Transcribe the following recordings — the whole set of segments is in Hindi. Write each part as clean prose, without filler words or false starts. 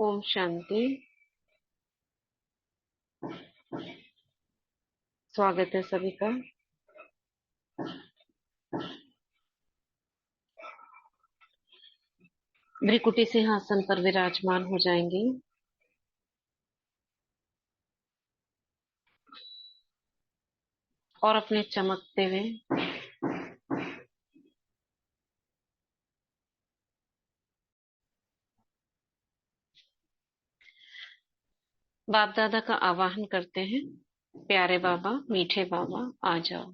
ओम शांति। स्वागत है सभी का। भ्रिकुटी सिंहासन पर विराजमान हो जाएंगी और अपने चमकते हुए बाप दादा का आवाहन करते हैं। प्यारे बाबा, मीठे बाबा, आ जाओ।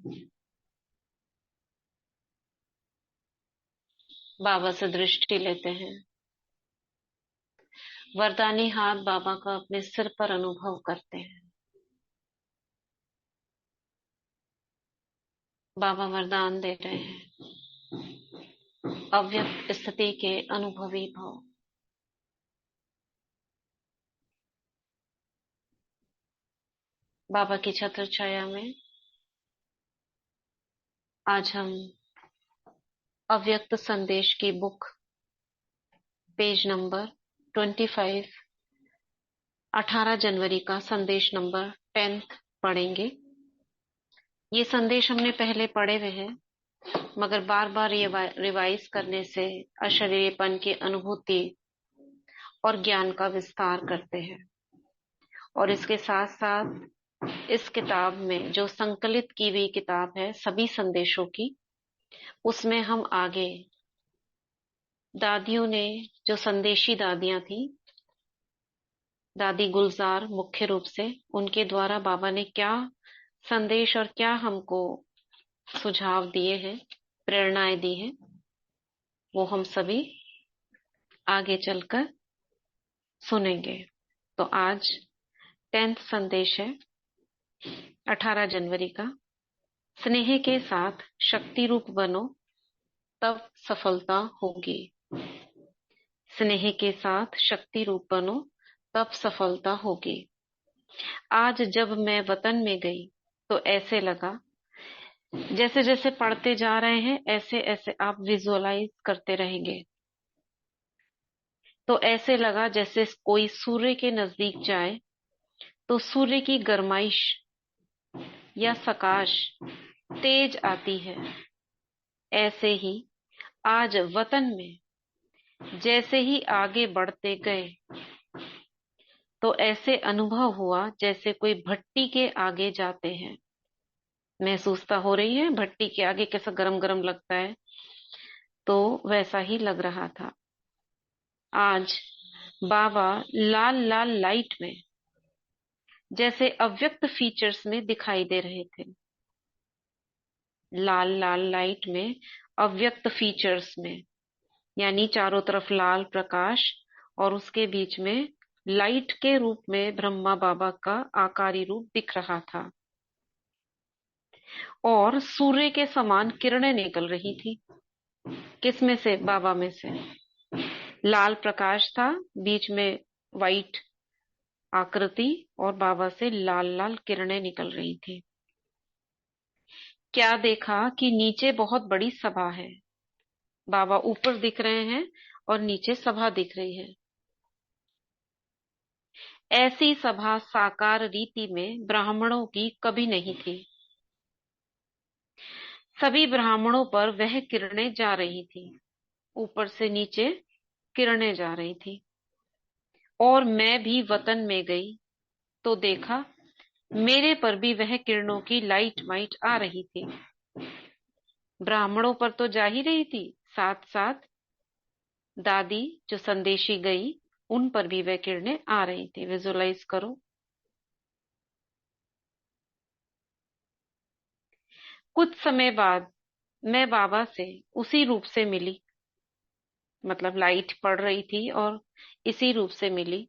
बाबा से दृष्टि लेते हैं। वरदानी हाथ बाबा का अपने सिर पर अनुभव करते हैं। बाबा वरदान दे रहे हैं, अव्यक्त स्थिति के अनुभवी भाव। बाबा की छत्र छाया में आज हम अव्यक्त संदेश की बुक पेज नंबर 25, 18 जनवरी का संदेश नंबर 10 पढ़ेंगे। ये संदेश हमने पहले पढ़े हुए हैं, मगर बार बार ये रिवाइज करने से अशरीरीपन की अनुभूति और ज्ञान का विस्तार करते हैं। और इसके साथ साथ इस किताब में जो संकलित की हुई किताब है सभी संदेशों की, उसमें हम आगे दादियों ने, जो संदेशी दादियां थी, दादी गुलजार मुख्य रूप से, उनके द्वारा बाबा ने क्या संदेश और क्या हमको सुझाव दिए हैं, प्रेरणाएं दी हैं, वो हम सभी आगे चलकर सुनेंगे। तो आज 10th संदेश है 18 जनवरी का। स्नेह के साथ शक्ति रूप बनो, तब सफलता होगी। स्नेह के साथ शक्ति रूप बनो, तब सफलता होगी। आज जब मैं वतन में गई तो ऐसे लगा, जैसे जैसे पढ़ते जा रहे हैं ऐसे ऐसे आप विजुअलाइज करते रहेंगे, तो ऐसे लगा जैसे कोई सूर्य के नजदीक जाए तो सूर्य की गर्माइश या सकाश तेज आती है। ऐसे ही आज वतन में जैसे ही आगे बढ़ते गए तो ऐसे अनुभव हुआ जैसे कोई भट्टी के आगे जाते हैं। महसूसता हो रही है भट्टी के आगे कैसा गरम गरम लगता है, तो वैसा ही लग रहा था। आज बाबा लाल लाल लाइट में जैसे अव्यक्त फीचर्स में दिखाई दे रहे थे। लाल लाल लाइट में अव्यक्त फीचर्स में, यानी चारों तरफ लाल प्रकाश और उसके बीच में लाइट के रूप में ब्रह्मा बाबा का आकारी रूप दिख रहा था और सूर्य के समान किरणें निकल रही थी। किस में से? बाबा में से। लाल प्रकाश था, बीच में वाइट आकृति और बाबा से लाल लाल किरणें निकल रही थी। क्या देखा कि नीचे बहुत बड़ी सभा है। बाबा ऊपर दिख रहे हैं और नीचे सभा दिख रही है। ऐसी सभा साकार रीति में ब्राह्मणों की कभी नहीं थी। सभी ब्राह्मणों पर वह किरणें जा रही थी, ऊपर से नीचे किरणें जा रही थी। और मैं भी वतन में गई तो देखा मेरे पर भी वह किरणों की लाइट माइट आ रही थी। ब्राह्मणों पर तो जा ही रही थी, साथ साथ दादी जो संदेशी गई उन पर भी वह किरणें आ रही थी। विजुअलाइज करो। कुछ समय बाद मैं बाबा से उसी रूप से मिली, मतलब लाइट पड़ रही थी और इसी रूप से मिली।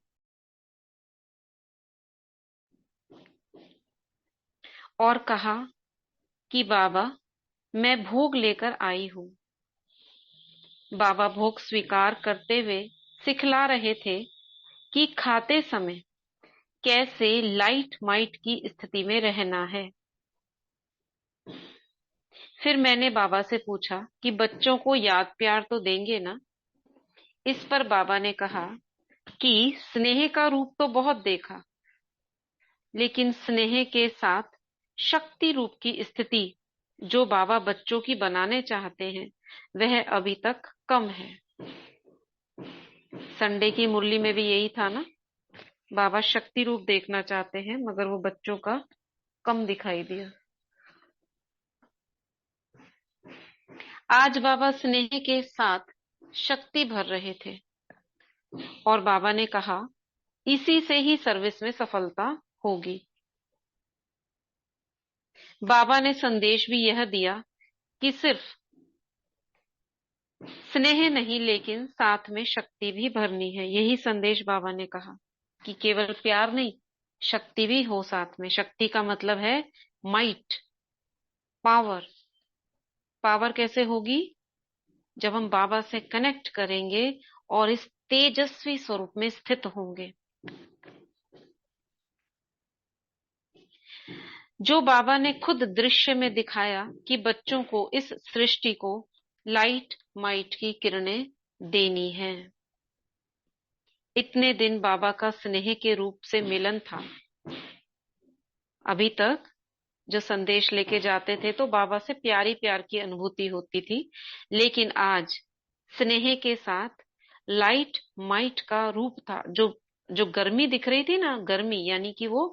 और कहा कि बाबा मैं भोग लेकर आई हूँ। बाबा भोग स्वीकार करते हुए सिखला रहे थे कि खाते समय कैसे लाइट माइट की स्थिति में रहना है। फिर मैंने बाबा से पूछा कि बच्चों को याद प्यार तो देंगे ना। इस पर बाबा ने कहा कि स्नेह का रूप तो बहुत देखा, लेकिन स्नेह के साथ शक्ति रूप की स्थिति जो बाबा बच्चों की बनाने चाहते हैं वह अभी तक कम है। संडे की मुरली में भी यही था ना, बाबा शक्ति रूप देखना चाहते हैं मगर वो बच्चों का कम दिखाई दिया। आज बाबा स्नेह के साथ शक्ति भर रहे थे और बाबा ने कहा इसी से ही सर्विस में सफलता होगी। बाबा ने संदेश भी यह दिया कि सिर्फ स्नेह नहीं लेकिन साथ में शक्ति भी भरनी है। यही संदेश बाबा ने कहा कि केवल प्यार नहीं, शक्ति भी हो साथ में। शक्ति का मतलब है माइट, पावर। पावर कैसे होगी? जब हम बाबा से कनेक्ट करेंगे और इस तेजस्वी स्वरूप में स्थित होंगे। जो बाबा ने खुद दृश्य में दिखाया कि बच्चों को इस सृष्टि को लाइट माइट की किरणें देनी है। इतने दिन बाबा का स्नेह के रूप से मिलन था। अभी तक जो संदेश लेके जाते थे तो बाबा से प्यारी प्यार की अनुभूति होती थी, लेकिन आज स्नेह के साथ लाइट माइट का रूप था। जो जो गर्मी दिख रही थी ना, गर्मी यानी कि वो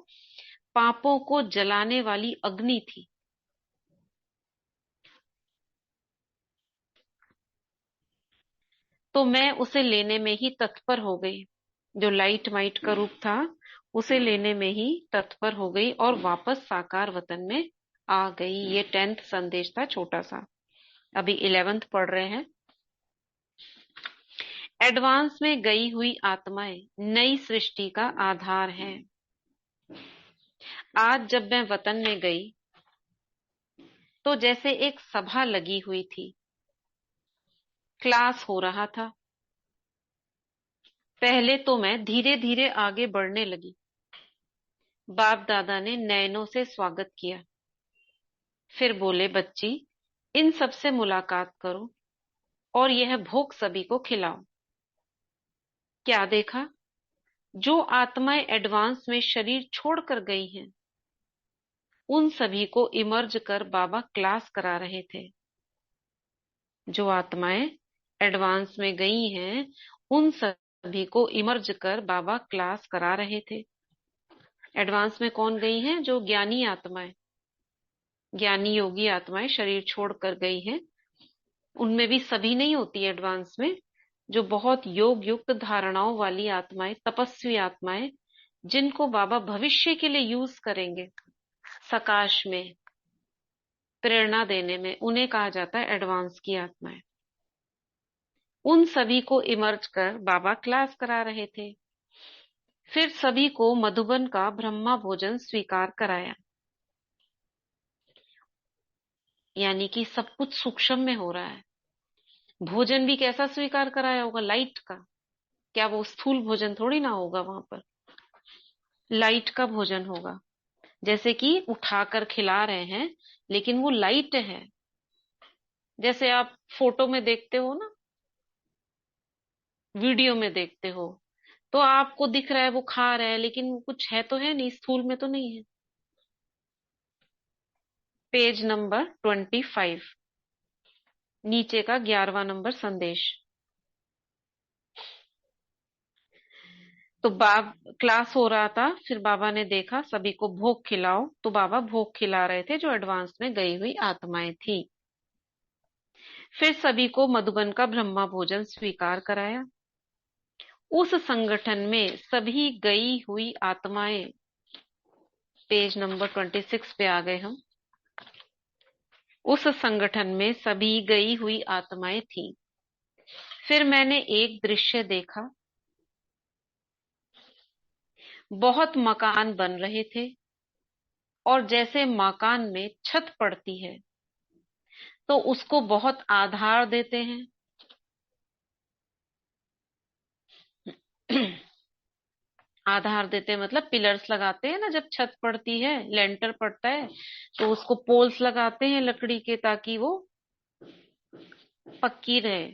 पापों को जलाने वाली अग्नि थी। तो मैं उसे लेने में ही तत्पर हो गई। जो लाइट माइट का रूप था उसे लेने में ही तत्पर हो गई और वापस साकार वतन में आ गई। ये 10th संदेश था, छोटा सा। अभी 11th पढ़ रहे हैं। एडवांस में गई हुई आत्माएं नई सृष्टि का आधार है। आज जब मैं वतन में गई तो जैसे एक सभा लगी हुई थी, क्लास हो रहा था। पहले तो मैं धीरे धीरे आगे बढ़ने लगी। बाप दादा ने नयनों से स्वागत किया। फिर बोले, बच्ची इन सब से मुलाकात करो और यह भोग सभी को खिलाओ। क्या देखा? जो आत्माएं एडवांस में शरीर छोड़कर गई हैं उन सभी को इमर्ज कर बाबा क्लास करा रहे थे। जो आत्माएं एडवांस में गई हैं उन सभी को इमर्ज कर बाबा क्लास करा रहे थे। एडवांस में कौन गई हैं? जो ज्ञानी आत्माएं, ज्ञानी योगी आत्माएं शरीर छोड़कर गई हैं। उनमें भी सभी नहीं होती एडवांस में। जो बहुत योग युक्त धारणाओं वाली आत्माएं, तपस्वी आत्माएं, जिनको बाबा भविष्य के लिए यूज करेंगे सकाश में प्रेरणा देने में, उन्हें कहा जाता है एडवांस की आत्माएं। उन सभी को इमर्ज कर बाबा क्लास करा रहे थे। फिर सभी को मधुबन का ब्रह्मा भोजन स्वीकार कराया। यानी कि सब कुछ सूक्ष्म में हो रहा है। भोजन भी कैसा स्वीकार कराया होगा? लाइट का। क्या वो स्थूल भोजन थोड़ी ना होगा वहां पर, लाइट का भोजन होगा। जैसे कि उठाकर खिला रहे हैं लेकिन वो लाइट है। जैसे आप फोटो में देखते हो ना, वीडियो में देखते हो, तो आपको दिख रहा है वो खा रहा है लेकिन वो कुछ है तो है नहीं, स्थूल में तो नहीं है। पेज नंबर 25, नीचे का 11वां नंबर संदेश। तो क्लास हो रहा था, फिर बाबा ने देखा सभी को भोग खिलाओ, तो बाबा भोग खिला रहे थे जो एडवांस में गई हुई आत्माएं थी। फिर सभी को मधुबन का ब्रह्मा भोजन स्वीकार कराया। उस संगठन में सभी गई हुई आत्माएं, पेज नंबर 26 पे आ गए हम। उस संगठन में सभी गई हुई आत्माएं थी। फिर मैंने एक दृश्य देखा। बहुत मकान बन रहे थे और जैसे मकान में छत पड़ती है तो उसको बहुत आधार देते हैं। आधार देते हैं मतलब पिलर्स लगाते हैं ना, जब छत पड़ती है, लेंटर पड़ता है, तो उसको पोल्स लगाते हैं लकड़ी के ताकि वो पक्की रहे।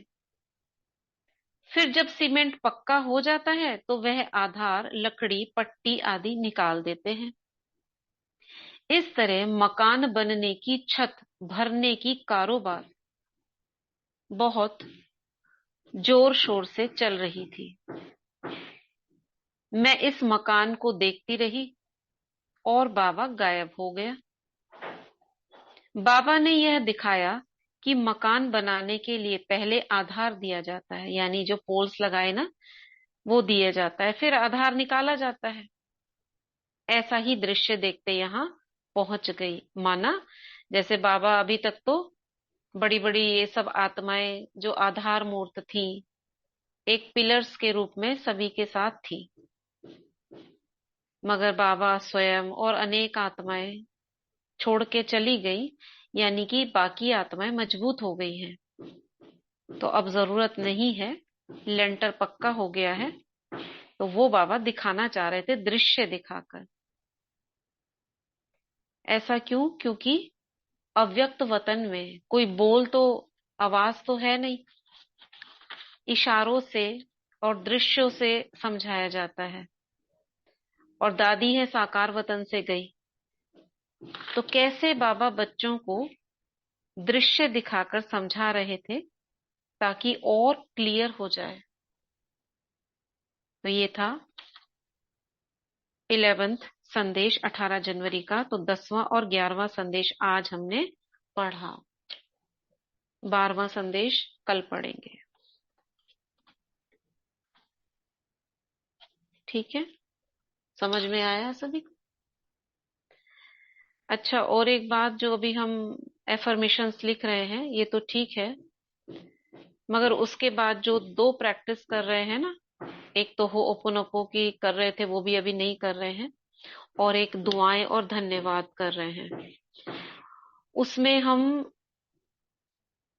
फिर जब सीमेंट पक्का हो जाता है तो वह आधार, लकड़ी, पट्टी आदि निकाल देते हैं। इस तरह मकान बनने की, छत भरने की कारोबार बहुत जोर शोर से चल रही थी। मैं इस मकान को देखती रही और बाबा गायब हो गया। बाबा ने यह दिखाया कि मकान बनाने के लिए पहले आधार दिया जाता है, यानी जो पोल्स लगाए ना, वो दिया जाता है, फिर आधार निकाला जाता है। ऐसा ही दृश्य देखते यहाँ पहुंच गई। माना जैसे बाबा अभी तक तो बड़ी बड़ी ये सब आत्माएं जो आधार मूर्त थी, एक पिलर्स के रूप में सभी के साथ थी, मगर बाबा स्वयं और अनेक आत्माएं छोड़ के चली गई, यानी कि बाकी आत्माएं मजबूत हो गई हैं। तो अब जरूरत नहीं है, लेंटर पक्का हो गया है। तो वो बाबा दिखाना चाह रहे थे दृश्य दिखाकर। ऐसा क्यों? क्योंकि अव्यक्त वतन में कोई बोल तो, आवाज तो है नहीं, इशारों से और दृश्यों से समझाया जाता है। और दादी है साकार वतन से गई, तो कैसे बाबा बच्चों को दृश्य दिखाकर समझा रहे थे ताकि और क्लियर हो जाए। तो ये था 11th संदेश 18 जनवरी का। तो 10वां और 11वां संदेश आज हमने पढ़ा। 12वां संदेश कल पढ़ेंगे। ठीक है, समझ में आया सभी को? अच्छा, और एक बात, जो अभी हम एफर्मेशंस लिख रहे हैं ये तो ठीक है, मगर उसके बाद जो दो प्रैक्टिस कर रहे हैं ना, एक तो हो ओपोनोपो की कर रहे थे, वो भी अभी नहीं कर रहे हैं, और एक दुआएं और धन्यवाद कर रहे हैं, उसमें हम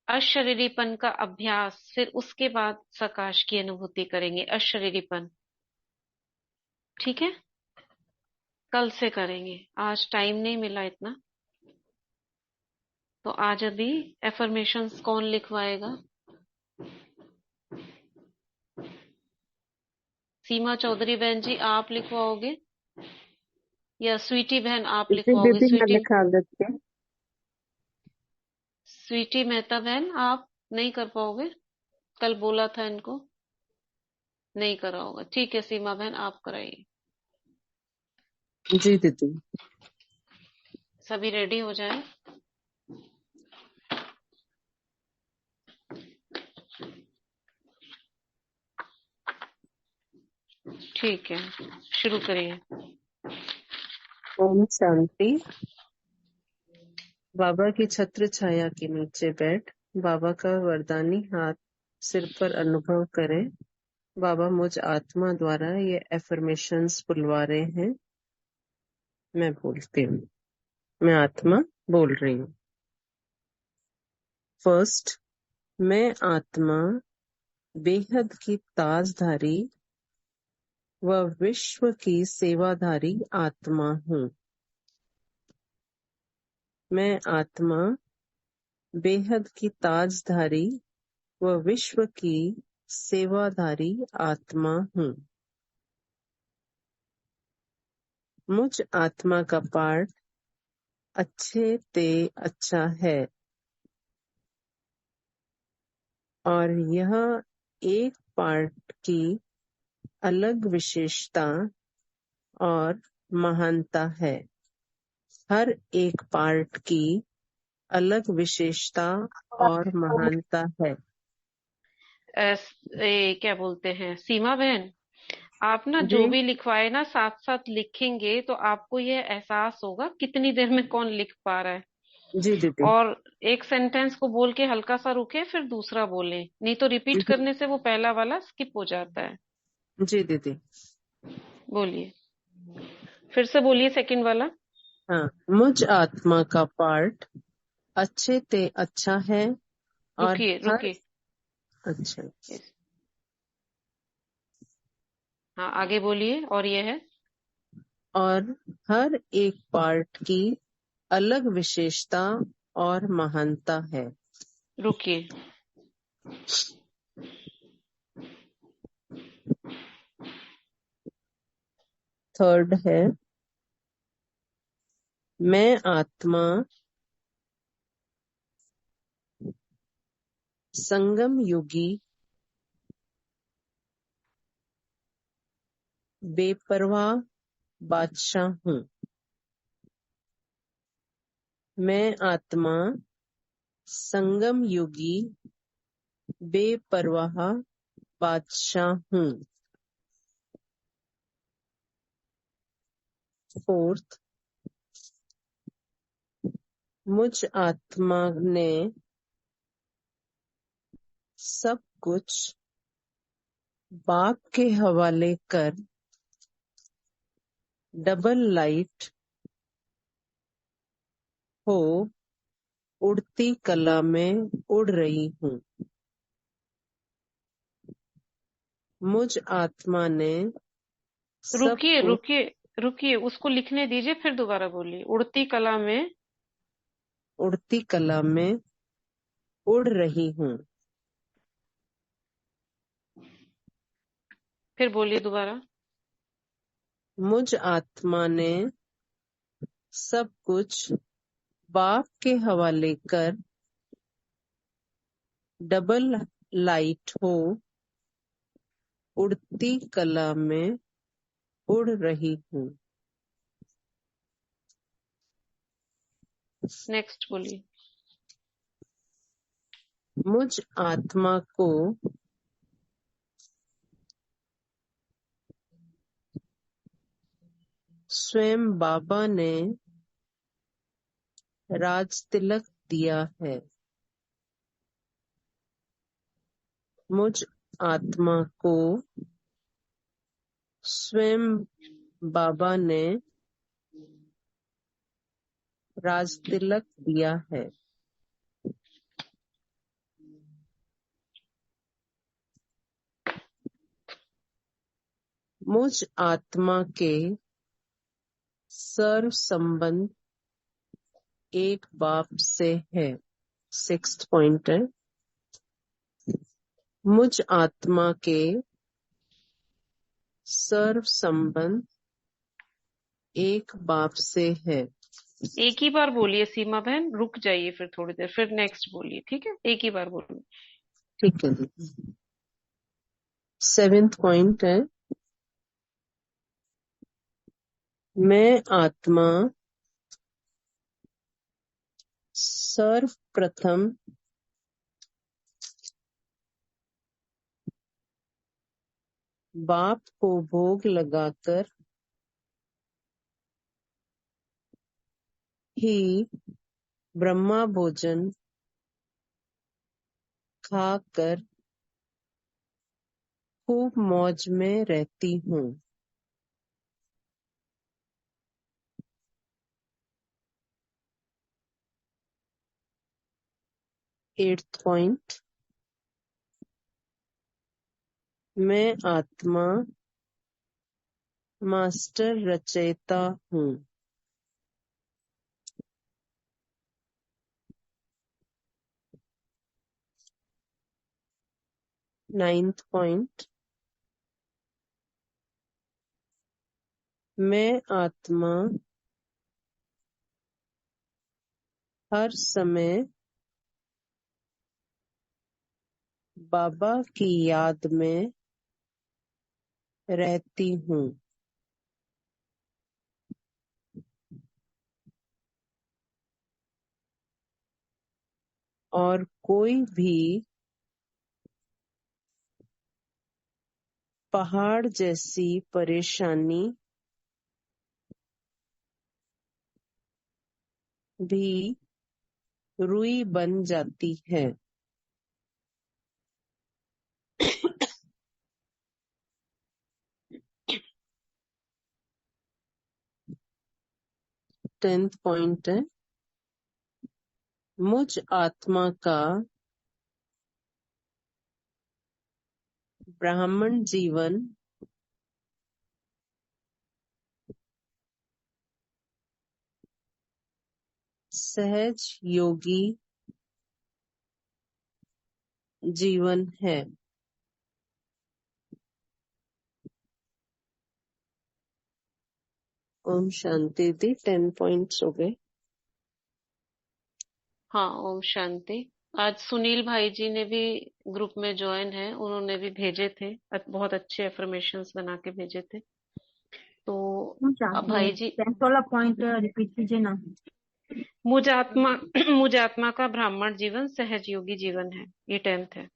अशरीरीपन का अभ्यास, फिर उसके बाद सकाश की अनुभूति करेंगे। अशरीरीपन, ठीक है, कल से करेंगे, आज टाइम नहीं मिला इतना। तो आज अभी एफर्मेशंस कौन लिखवाएगा? सीमा चौधरी बहन जी आप लिखवाओगे या स्वीटी बहन आप जी लिखवाओगे? दीदी, मैं स्वीटी, लिखा देती हूँ। स्वीटी मेहता बहन आप नहीं कर पाओगे? कल बोला था इनको, नहीं करा होगा। ठीक है, सीमा बहन आप कराइए। जी दीदी। सभी रेडी हो जाएं। ठीक है, शुरू करिए। ओम शांति। बाबा की छत्र छाया के नीचे बैठ बाबा का वरदानी हाथ सिर पर अनुभव करें। बाबा मुझ आत्मा द्वारा ये एफर्मेशंस बुलवा रहे हैं। मैं बोलती हूँ, मैं आत्मा बोल रही हूँ। फर्स्ट, मैं आत्मा बेहद की ताजधारी व विश्व की सेवाधारी आत्मा हूँ। मैं आत्मा बेहद की ताजधारी व विश्व की सेवाधारी आत्मा हूँ। मुझ आत्मा का पाठ अच्छे ते अच्छा है, और यह एक पाठ की अलग विशेषता और महानता है। हर एक पार्ट की अलग विशेषता और महानता है। क्या बोलते हैं सीमा बहन, आप ना जी जो भी लिखवाए ना साथ साथ लिखेंगे तो आपको ये एहसास होगा कितनी देर में कौन लिख पा रहा है। जी दीदी। और एक सेंटेंस को बोल के हल्का सा रुके, फिर दूसरा बोले, नहीं तो रिपीट करने से वो पहला वाला स्किप हो जाता है। जी दीदी। बोलिए, फिर से बोलिए सेकंड वाला। हाँ, मुझ आत्मा का पार्ट अच्छे ते अच्छा है, और रुकिए हर रुकिए, अच्छा हाँ आगे बोलिए। और ये है, और हर एक पार्ट की अलग विशेषता और महानता है। रुकिए, थर्ड है, मैं आत्मा संगम युगी बेपरवाह बादशाह हूँ। मैं आत्मा संगम युगी बेपरवाह बादशाह हूँ। फोर्थ, मुझ आत्मा ने सब कुछ बाप के हवाले कर डबल लाइट हो उड़ती कला में उड़ रही हूँ। मुझ आत्मा ने सब रुकिए कुछ रुकिए रुकिए, उसको लिखने दीजिए, फिर दोबारा बोलिए। उड़ती कला में। उड़ती कला में उड़ रही हूँ। फिर बोलिए दोबारा। मुझ आत्मा ने सब कुछ बाप के हवाले कर डबल लाइट हो उड़ती कला में उड़ रही हूँ। नेक्स्ट बोलिए। मुझ आत्मा को स्वयं बाबा ने राज तिलक दिया है। मुझ आत्मा को स्वयं बाबा ने राज तिलक दिया है। मुझ आत्मा के सर्व संबंध एक बाप से है। सिक्स्थ पॉइंट है, मुझ आत्मा के सर्व संबंध एक बाप से है। एक ही बार बोलिए सीमा बहन, रुक जाइए फिर थोड़ी देर, फिर नेक्स्ट बोलिए, ठीक है? एक ही बार बोलिए। ठीक है जी। सेवेंथ पॉइंट है, मैं आत्मा सर्वप्रथम बाप को भोग लगाकर ही ब्रह्मा भोजन खाकर खूब मौज में रहती हूँ। एट्थ पॉइंट, मैं आत्मा मास्टर रचयिता हूँ। नाइन्थ पॉइंट, मैं आत्मा हर समय बाबा की याद में रहती हूँ और कोई भी पहाड़ जैसी परेशानी भी रुई बन जाती है। टेंथ पॉइंट है, मुझ आत्मा का ब्राह्मण जीवन सहज योगी जीवन है। ओम शांति दी 10 पॉइंट्स हो गए। हाँ, ओम शांति। आज सुनील भाई जी ने भी ग्रुप में ज्वाइन है, उन्होंने भी भेजे थे, बहुत अच्छे एफर्मेशंस बना के भेजे थे। तो अब भाई जी, 10 वाला पॉइंट रिपीट कीजिए ना। मुझ आत्मा मुझ आत्मा का ब्राह्मण जीवन सहज योगी जीवन है, ये 10th है।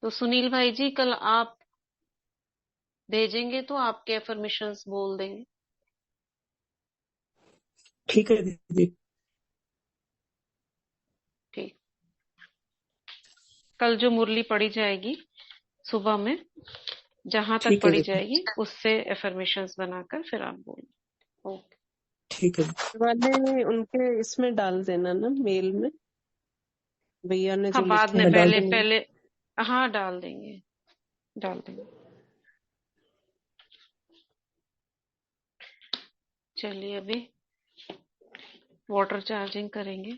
तो सुनील भाई जी, कल आप भेजेंगे तो आपके एफर्मेशंस बोल देंगे। ठीक है दीदी। ठीक। कल जो मुरली पढ़ी जाएगी सुबह में, जहां तक ठीक है पढ़ी दीदी। जाएगी उससे एफर्मेशंस बनाकर फिर आप बोलिए। ओके। ठीक है। वाले उनके इसमें डाल देना ना, मेल में, भैया ने हाँ, जो बाद लिखे में, हैं। डाल पहले दूंगी। पहले हाँ, डाल देंगे, डाल देंगे। चलिए, अभी वाटर चार्जिंग करेंगे।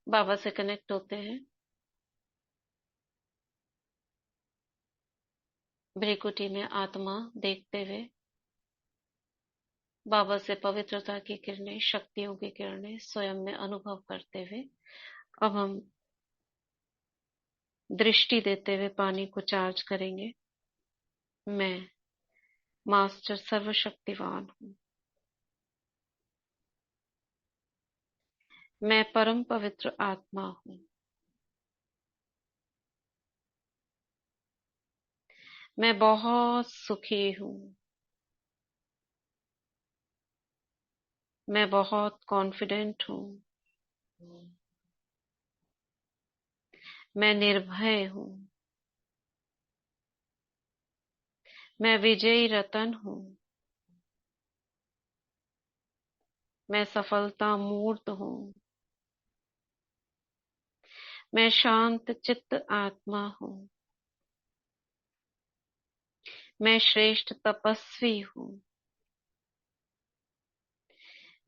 बाबा से कनेक्ट होते हैं। भ्रिकुटी में आत्मा देखते हुए बाबा से पवित्रता की किरणें, शक्तियों की किरणें स्वयं में अनुभव करते हुए अब हम दृष्टि देते हुए पानी को चार्ज करेंगे। मैं मास्टर सर्वशक्तिवान हूँ। मैं परम पवित्र आत्मा हूँ। मैं बहुत सुखी हूँ। मैं बहुत कॉन्फिडेंट हूँ। मैं निर्भय हूँ। मैं विजयी रतन हूँ। मैं सफलता मूर्त हूँ। मैं शांत चित्त आत्मा हूँ। मैं श्रेष्ठ तपस्वी हूँ।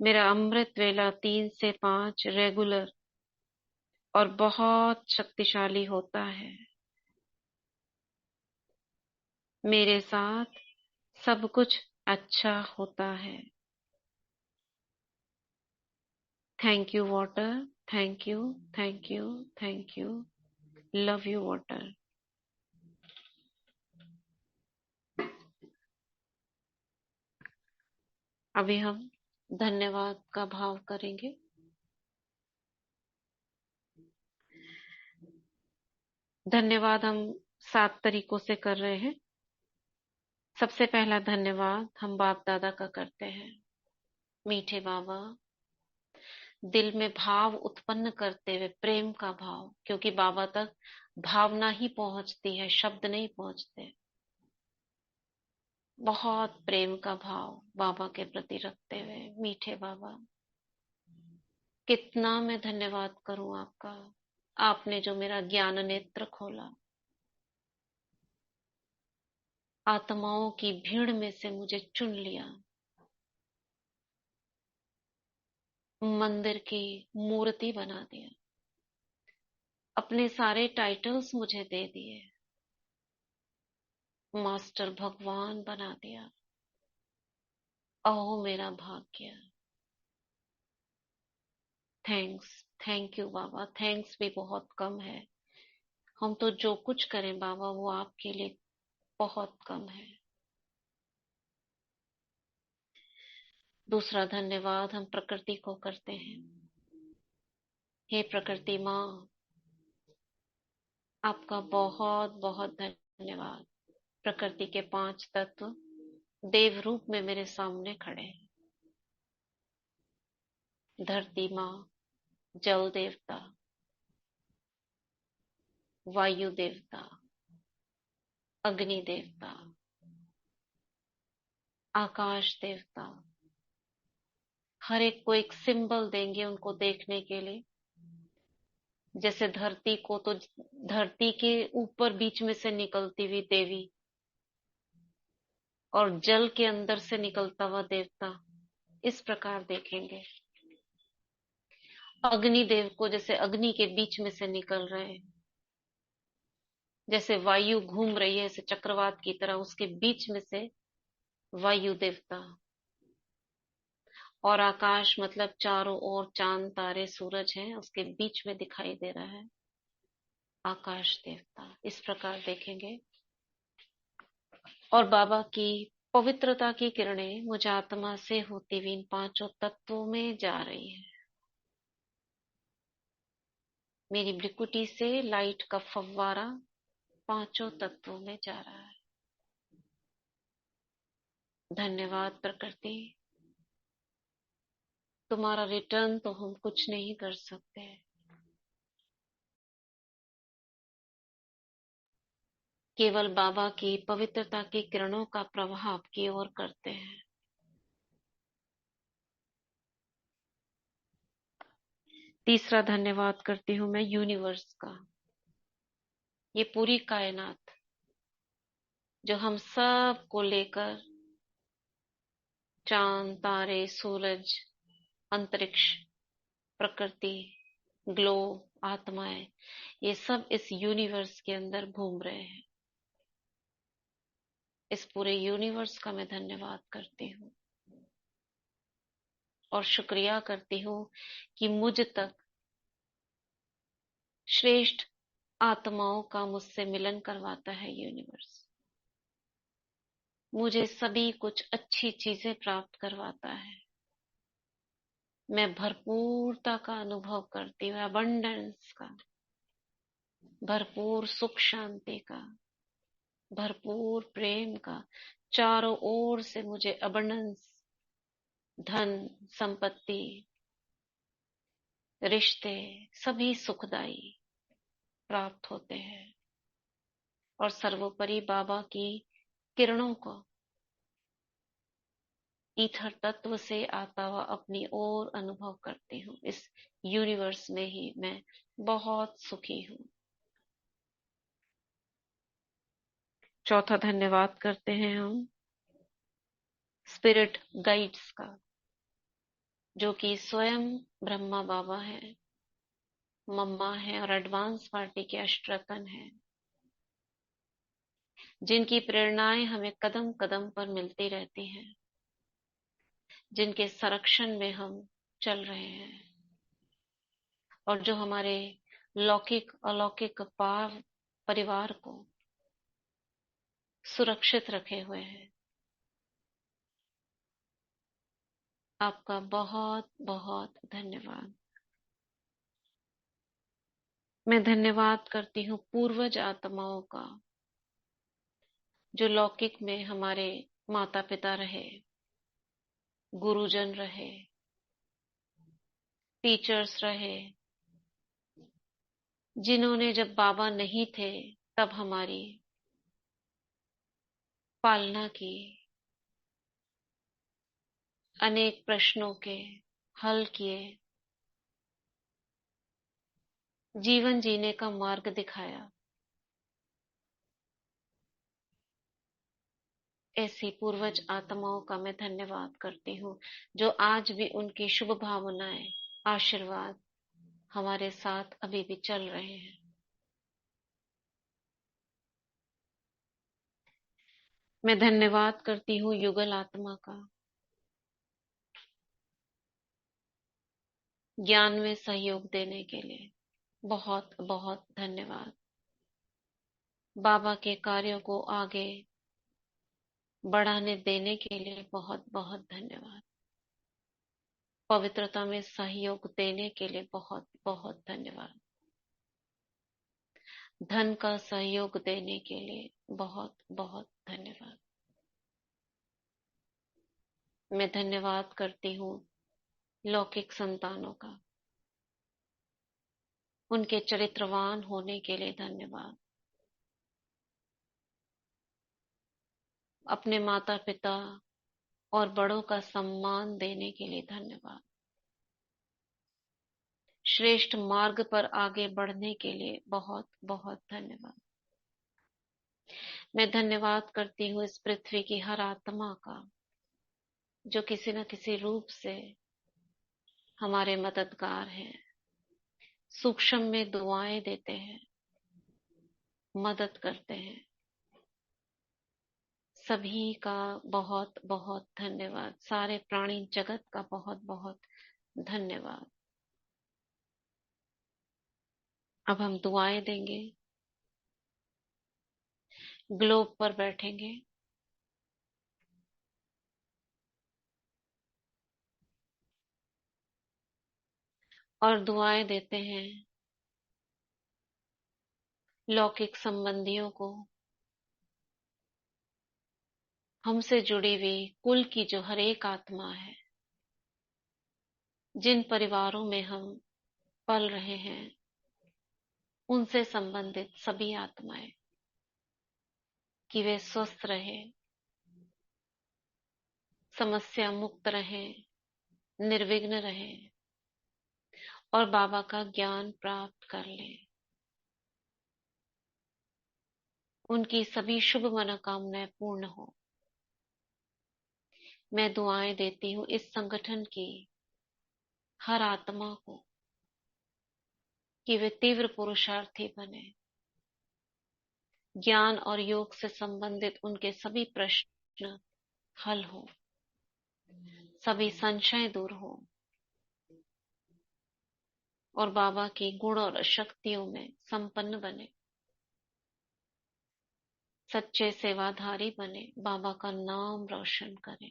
मेरा अमृत वेला 3 से 5 रेगुलर और बहुत शक्तिशाली होता है। मेरे साथ सब कुछ अच्छा होता है। Thank you water, thank you, thank you, thank you, love you water. अभी हम धन्यवाद का भाव करेंगे। धन्यवाद हम 7 तरीकों से कर रहे हैं। सबसे पहला धन्यवाद हम बाप दादा का करते हैं। मीठे बाबा, दिल में भाव उत्पन्न करते हुए प्रेम का भाव, क्योंकि बाबा तक भावना ही पहुंचती है, शब्द नहीं पहुंचते। बहुत प्रेम का भाव बाबा के प्रति रखते हुए, मीठे बाबा, कितना मैं धन्यवाद करूं आपका। आपने जो मेरा ज्ञान नेत्र खोला, आत्माओं की भीड़ में से मुझे चुन लिया, मंदिर की मूर्ति बना दिया, अपने सारे टाइटल्स मुझे दे दिए, मास्टर भगवान बना दिया। अहो मेरा भाग्य। Thanks, thank you Baba. Thanks भी बहुत कम है। हम तो जो कुछ करें बाबा, वो आपके लिए बहुत कम है। दूसरा धन्यवाद हम प्रकृति को करते हैं। हे प्रकृति माँ, आपका बहुत बहुत धन्यवाद। प्रकृति के 5 तत्व देव रूप में मेरे सामने खड़े हैं। धरती माँ, जल देवता, वायु देवता, अग्नि देवता, आकाश देवता, हर एक को एक सिंबल देंगे उनको देखने के लिए। जैसे धरती को, तो धरती के ऊपर बीच में से निकलती हुई देवी, और जल के अंदर से निकलता हुआ देवता, इस प्रकार देखेंगे। अग्निदेव को जैसे अग्नि के बीच में से निकल रहे हैं, जैसे वायु घूम रही है ऐसे चक्रवात की तरह, उसके बीच में से वायु देवता। और आकाश मतलब चारों ओर चांद तारे सूरज हैं, उसके बीच में दिखाई दे रहा है आकाश देवता। इस प्रकार देखेंगे। और बाबा की पवित्रता की किरणें मुझ आत्मा से होती हुई इन पांचों तत्वों में जा रही है। मेरी भ्रिकुटी से लाइट का फव्वारा पांचों तत्वों में जा रहा है। धन्यवाद प्रकृति, तुम्हारा रिटर्न तो हम कुछ नहीं कर सकते। केवल बाबा की पवित्रता की किरणों का प्रवाह आपकी ओर करते हैं। तीसरा धन्यवाद करती हूं मैं यूनिवर्स का। ये पूरी कायनात जो हम सब को लेकर, चांद तारे सूरज अंतरिक्ष प्रकृति ग्लोब आत्माएं, ये सब इस यूनिवर्स के अंदर घूम रहे हैं। इस पूरे यूनिवर्स का मैं धन्यवाद करती हूँ और शुक्रिया करती हूँ कि मुझ तक श्रेष्ठ आत्माओं का मुझसे मिलन करवाता है यूनिवर्स। मुझे सभी कुछ अच्छी चीजें प्राप्त करवाता है। मैं भरपूरता का अनुभव करती हूँ, अबंडेंस का, भरपूर सुख शांति का, भरपूर प्रेम का। चारों ओर से मुझे अबंडेंस, धन संपत्ति रिश्ते सभी सुखदायी प्राप्त होते हैं। और सर्वोपरि बाबा की किरणों को ईथर तत्व से आता हुआ अपनी ओर अनुभव करती हूँ। इस यूनिवर्स में ही मैं बहुत सुखी हूँ। चौथा धन्यवाद करते हैं हम स्पिरिट गाइड्स का, जो कि स्वयं ब्रह्मा बाबा है, मम्मा है और एडवांस पार्टी के अष्टरतन है, जिनकी प्रेरणाएं हमें कदम कदम पर मिलती रहती हैं, जिनके संरक्षण में हम चल रहे हैं और जो हमारे लौकिक अलौकिक परिवार को सुरक्षित रखे हुए हैं। आपका बहुत बहुत धन्यवाद। मैं धन्यवाद करती हूँ पूर्वज आत्माओं का, जो लौकिक में हमारे माता पिता रहे, गुरुजन रहे, टीचर्स रहे, जिन्होंने जब बाबा नहीं थे तब हमारी पालना की, अनेक प्रश्नों के हल किए, जीवन जीने का मार्ग दिखाया। ऐसी पूर्वज आत्माओं का मैं धन्यवाद करती हूँ, जो आज भी उनकी शुभ भावनाएं आशीर्वाद हमारे साथ अभी भी चल रहे हैं। मैं धन्यवाद करती हूँ युगल आत्मा का, ज्ञान में सहयोग देने के लिए बहुत बहुत धन्यवाद। बाबा के कार्यों को आगे बढ़ाने देने के लिए बहुत बहुत धन्यवाद। पवित्रता में सहयोग देने के लिए बहुत बहुत धन्यवाद। धन का सहयोग देने के लिए बहुत बहुत धन्यवाद। मैं धन्यवाद करती हूँ लौकिक संतानों का, उनके चरित्रवान होने के लिए धन्यवाद। अपने माता पिता और बड़ों का सम्मान देने के लिए धन्यवाद। श्रेष्ठ मार्ग पर आगे बढ़ने के लिए बहुत बहुत धन्यवाद। मैं धन्यवाद करती हूँ इस पृथ्वी की हर आत्मा का, जो किसी न किसी रूप से हमारे मददगार हैं, सूक्ष्म में दुआएं देते हैं, मदद करते हैं। सभी का बहुत बहुत धन्यवाद। सारे प्राणी जगत का बहुत बहुत धन्यवाद। अब हम दुआएं देंगे। ग्लोब पर बैठेंगे। और दुआएं देते हैं लौकिक संबंधियों को, हमसे जुड़ी हुई कुल की जो हर एक आत्मा है, जिन परिवारों में हम पल रहे हैं, उनसे संबंधित सभी आत्माएं, कि वे स्वस्थ रहे, समस्या मुक्त रहे, निर्विघ्न रहे और बाबा का ज्ञान प्राप्त कर लें। उनकी सभी शुभ मनोकामनाएं पूर्ण हो। मैं दुआएं देती हूँ इस संगठन की हर आत्मा को, कि वे तीव्र पुरुषार्थी बने, ज्ञान और योग से संबंधित उनके सभी प्रश्न हल हो, सभी संशय दूर हो और बाबा की गुण और शक्तियों में संपन्न बने, सच्चे सेवाधारी बने, बाबा का नाम रोशन करें।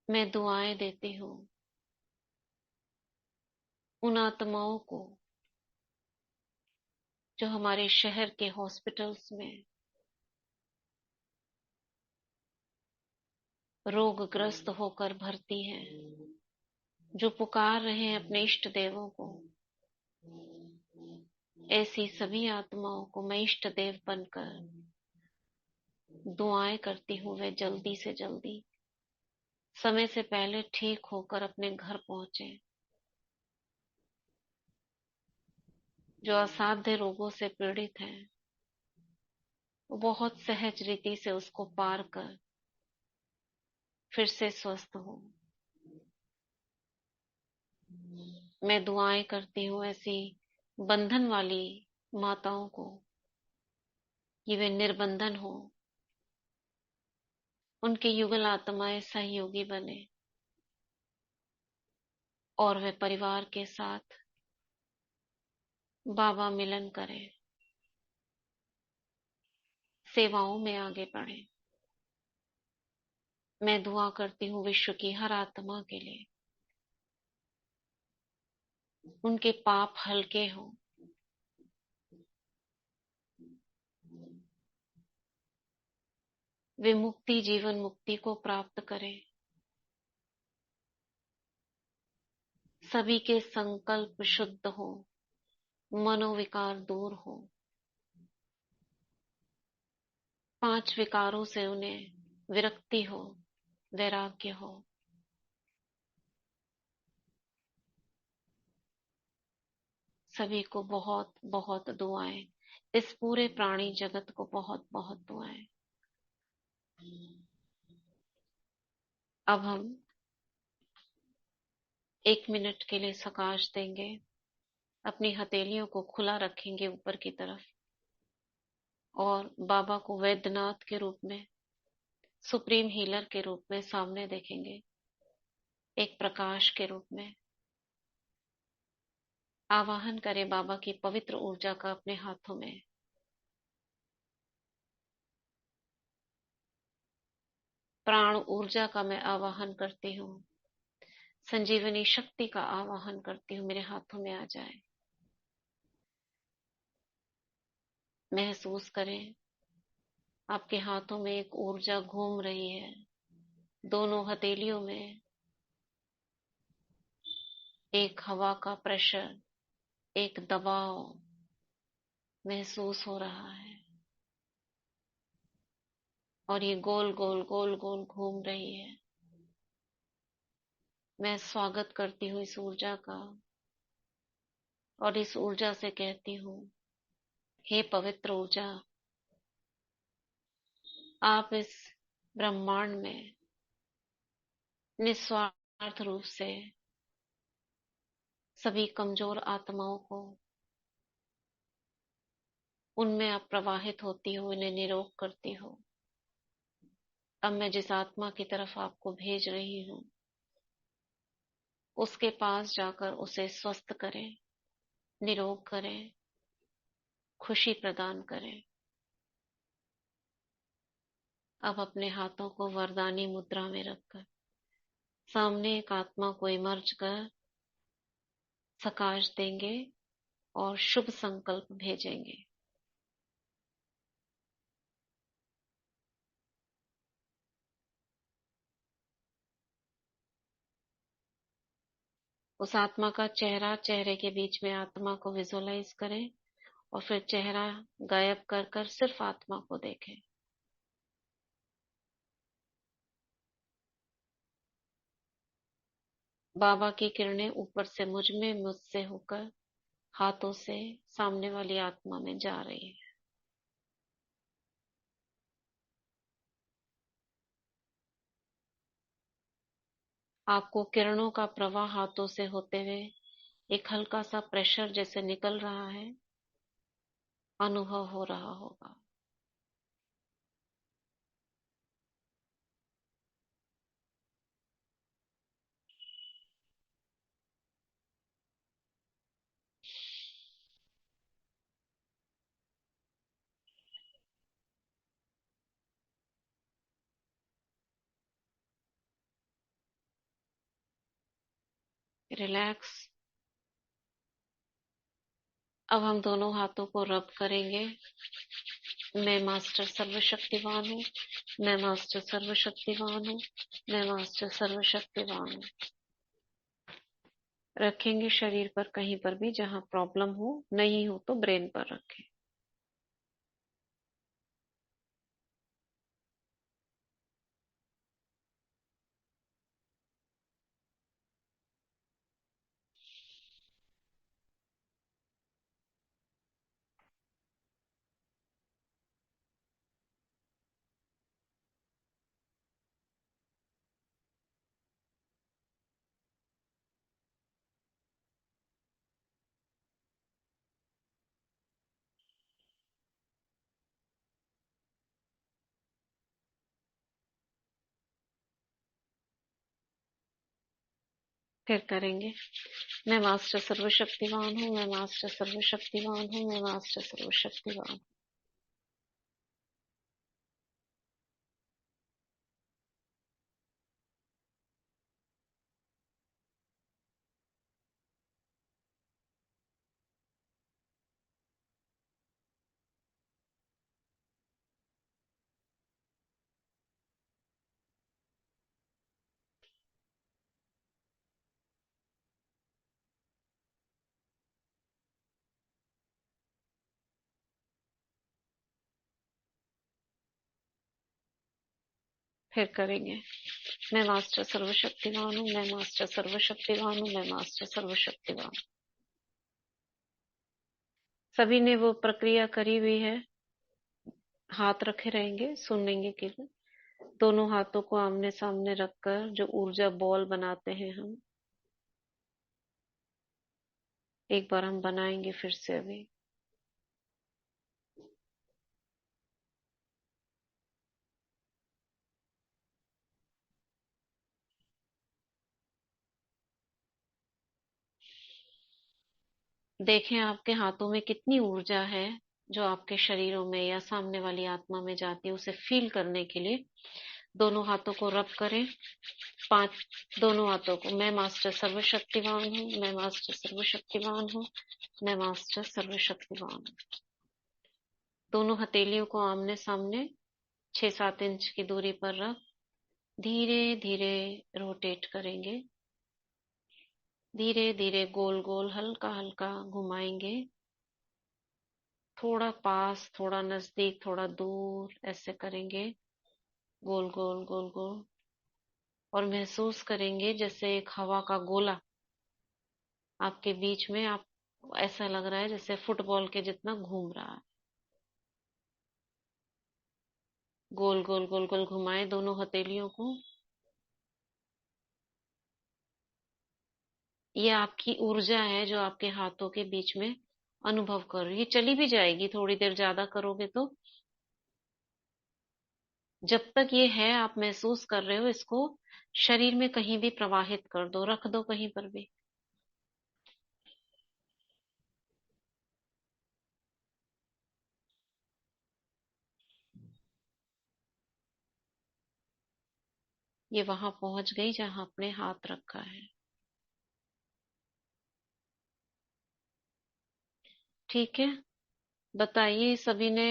मैं दुआएं देती हूँ उन आत्माओं को जो हमारे शहर के हॉस्पिटल्स में रोगग्रस्त होकर भर्ती हैं, जो पुकार रहे हैं अपने इष्ट देवों को। ऐसी सभी आत्माओं को मैं इष्ट देव बनकर दुआएं करती हूँ वे जल्दी से जल्दी, समय से पहले ठीक होकर अपने घर पहुंचे। जो असाध्य रोगों से पीड़ित हैं, वो बहुत सहज रीति से उसको पार कर फिर से स्वस्थ हो। मैं दुआएं करती हूँ ऐसी बंधन वाली माताओं को, कि वे निर्बंधन हो, उनके युगल आत्माएं सहयोगी बने और वे परिवार के साथ बाबा मिलन करें, सेवाओं में आगे बढ़े। मैं दुआ करती हूँ विश्व की हर आत्मा के लिए, उनके पाप हल्के हो, वे मुक्ति, जीवन मुक्ति को प्राप्त करें। सभी के संकल्प शुद्ध हो, मनोविकार दूर हो, 5 विकारों से उन्हें विरक्ति हो, वैराग्य हो। सभी को बहुत बहुत दुआएं, इस पूरे प्राणी जगत को बहुत बहुत दुआएं। अब हम 1 मिनट के लिए सकाश देंगे, अपनी हथेलियों को खुला रखेंगे ऊपर की तरफ और बाबा को वैद्यनाथ के रूप में, सुप्रीम हीलर के रूप में सामने देखेंगे, एक प्रकाश के रूप में। आवाहन करें बाबा की पवित्र ऊर्जा का अपने हाथों में। प्राण ऊर्जा का मैं आवाहन करती हूँ, संजीवनी शक्ति का आवाहन करती हूँ, मेरे हाथों में आ जाए। महसूस करें आपके हाथों में एक ऊर्जा घूम रही है, दोनों हथेलियों में एक हवा का प्रेशर, एक दबाव महसूस हो रहा है और ये गोल गोल गोल गोल घूम रही है। मैं स्वागत करती हूँ इस ऊर्जा का और इस ऊर्जा से कहती हूँ, हे पवित्र ऊर्जा, आप इस ब्रह्मांड में निस्वार्थ रूप से सभी कमजोर आत्माओं को उनमें आप प्रवाहित होती हो, इन्हें निरोग करती हो। अब मैं जिस आत्मा की तरफ आपको भेज रही हूँ, उसके पास जाकर उसे स्वस्थ करें, निरोग करें, खुशी प्रदान करें। अब अपने हाथों को वरदानी मुद्रा में रखकर सामने एक आत्मा को इमर्ज कर सकाश देंगे और शुभ संकल्प भेजेंगे। उस आत्मा का चेहरा, चेहरे के बीच में आत्मा को विजुअलाइज करें और फिर चेहरा गायब कर कर सिर्फ आत्मा को देखें। बाबा की किरणें ऊपर से मुझ में, मुझसे होकर हाथों से सामने वाली आत्मा में जा रही है। आपको किरणों का प्रवाह हाथों से होते हुए एक हल्का सा प्रेशर जैसे निकल रहा है अनुभव हो रहा होगा। रिलैक्स। अब हम दोनों हाथों को रब करेंगे। मैं मास्टर सर्वशक्तिवान हूँ, मैं मास्टर सर्वशक्तिवान हूँ, मैं मास्टर सर्वशक्तिवान हूँ। रखेंगे शरीर पर कहीं पर भी जहां प्रॉब्लम हो, नहीं हो तो ब्रेन पर रखें। फिर करेंगे। मैं मास्टर सर्वशक्तिवान हूँ, मैं मास्टर सर्वशक्तिवान हूँ, मैं मास्टर सर्वशक्तिवान। फिर करेंगे। मैं मास्टर सर्वशक्तिवान हूँ, मैं मास्टर सर्वशक्तिवान हूँ, मैं मास्टर सर्वशक्तिवान। सभी ने वो प्रक्रिया करी हुई है। हाथ रखे रहेंगे, सुनेंगे केवल। दोनों हाथों को आमने सामने रखकर जो ऊर्जा बॉल बनाते हैं हम, एक बार हम बनाएंगे फिर से। अभी देखें आपके हाथों में कितनी ऊर्जा है जो आपके शरीरों में या सामने वाली आत्मा में जाती है। उसे फील करने के लिए दोनों हाथों को रब करें। पांच, दोनों हाथों को। मैं मास्टर सर्वशक्तिवान हूँ, मैं मास्टर सर्वशक्तिवान हूँ, मैं मास्टर सर्वशक्तिवान हूँ। दोनों हथेलियों को आमने सामने 6-7 इंच की दूरी पर रख धीरे धीरे रोटेट करेंगे। धीरे धीरे गोल गोल हल्का हल्का घुमाएंगे। थोड़ा पास, थोड़ा नजदीक, थोड़ा दूर, ऐसे करेंगे। गोल गोल गोल गोल। और महसूस करेंगे जैसे एक हवा का गोला आपके बीच में, आप ऐसा लग रहा है जैसे फुटबॉल के जितना घूम रहा है। गोल गोल गोल गोल घुमाए दोनों हथेलियों को। ये आपकी ऊर्जा है जो आपके हाथों के बीच में अनुभव कर रही है। ये चली भी जाएगी थोड़ी देर ज्यादा करोगे तो। जब तक ये है आप महसूस कर रहे हो, इसको शरीर में कहीं भी प्रवाहित कर दो, रख दो कहीं पर भी। ये वहां पहुंच गई जहां आपने हाथ रखा है। ठीक है, बताइए सभी ने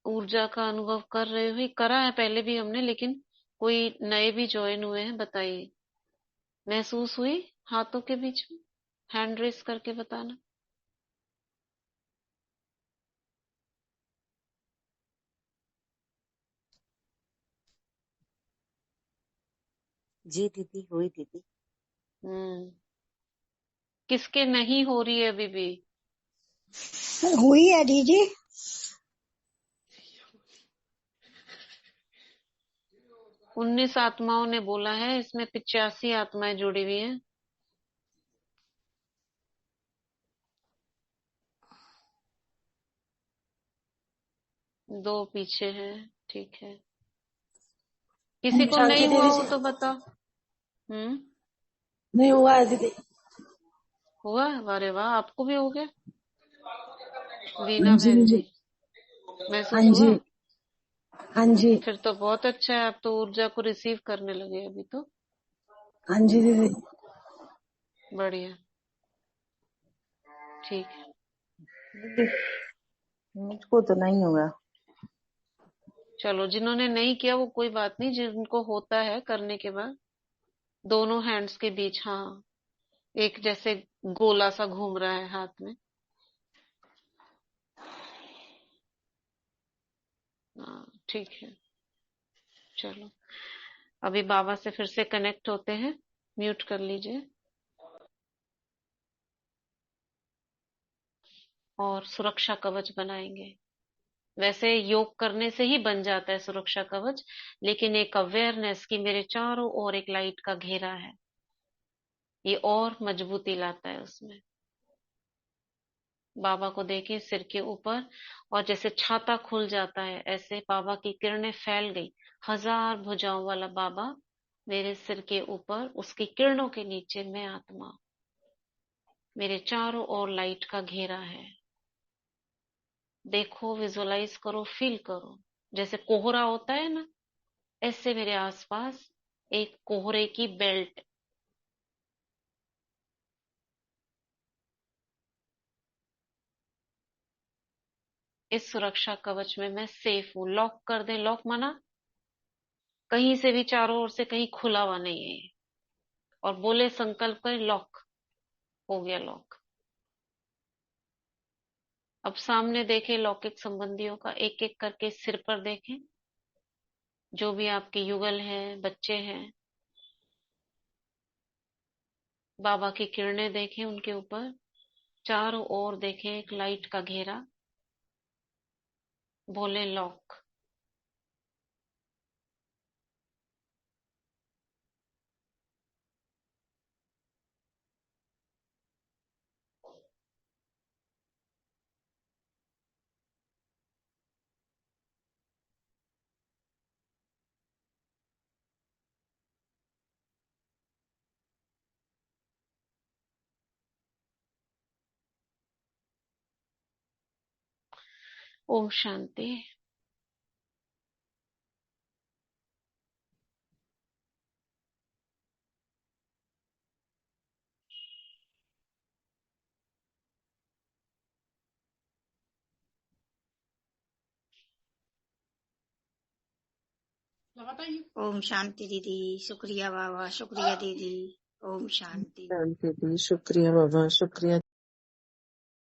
ऊर्जा का अनुभव कर रहे हो? ये करा है पहले भी हमने, लेकिन कोई नए भी ज्वाइन हुए हैं, बताइए महसूस हुई हाथों के बीच में? हैंड रेस करके बताना। जी दीदी, हुई दीदी। हम्म, किसके नहीं हो रही है अभी भी? हुई है दीदी। 19 आत्माओं ने बोला है, इसमें 85 आत्माएं जुड़ी हुई हैं। दो पीछे है, ठीक है। किसी को शांति नहीं हुआ दीदी हो जी। तो बताओ। नहीं हुआ है दीदी। हुआ? अरे वाह, आपको भी हो गया। वीना हाँ जी बहन दीदी। जी, हाँ महसूस जी। हुआ? हाँ जी। फिर तो बहुत अच्छा है, आप तो ऊर्जा को रिसीव करने लगे अभी तो। हाँ जी दीदी। बढ़िया, ठीक है। दीदी मुझको तो नहीं हुआ। चलो, जिन्होंने नहीं किया वो कोई बात नहीं, जिनको होता है करने के बाद दोनों हैंड्स के बीच, हाँ, एक जैसे गोला सा घूम रहा है हाथ में। हाँ, ठीक है। चलो, अभी बाबा से फिर से कनेक्ट होते हैं। म्यूट कर लीजिए और सुरक्षा कवच बनाएंगे। वैसे योग करने से ही बन जाता है सुरक्षा कवच, लेकिन एक अवेयरनेस की मेरे चारों ओर एक लाइट का घेरा है, ये और मजबूती लाता है उसमें। बाबा को देखें सिर के ऊपर, और जैसे छाता खुल जाता है ऐसे बाबा की किरणें फैल गई। 1000 भुजाओं वाला बाबा मेरे सिर के ऊपर, उसकी किरणों के नीचे मैं आत्मा, मेरे चारों ओर लाइट का घेरा है। देखो, विजुअलाइज करो, फील करो, जैसे कोहरा होता है ना, ऐसे मेरे आसपास एक कोहरे की बेल्ट। इस सुरक्षा कवच में मैं सेफ हूं। लॉक कर दे, लॉक माना कहीं से भी चारों ओर से कहीं खुला हुआ नहीं है। और बोले संकल्प करें, लॉक हो गया, लॉक। अब सामने देखें लौकिक संबंधियों का, एक एक करके सिर पर देखें, जो भी आपके युगल हैं, बच्चे हैं। बाबा की किरणें देखें उनके ऊपर, चारों ओर देखें एक लाइट का घेरा। बोले लॉक। ओम शांति। ओम शांति दीदी। शुक्रिया बाबा, शुक्रिया दीदी। ओम शांति। शांति दी, शुक्रिया बाबा, शुक्रिया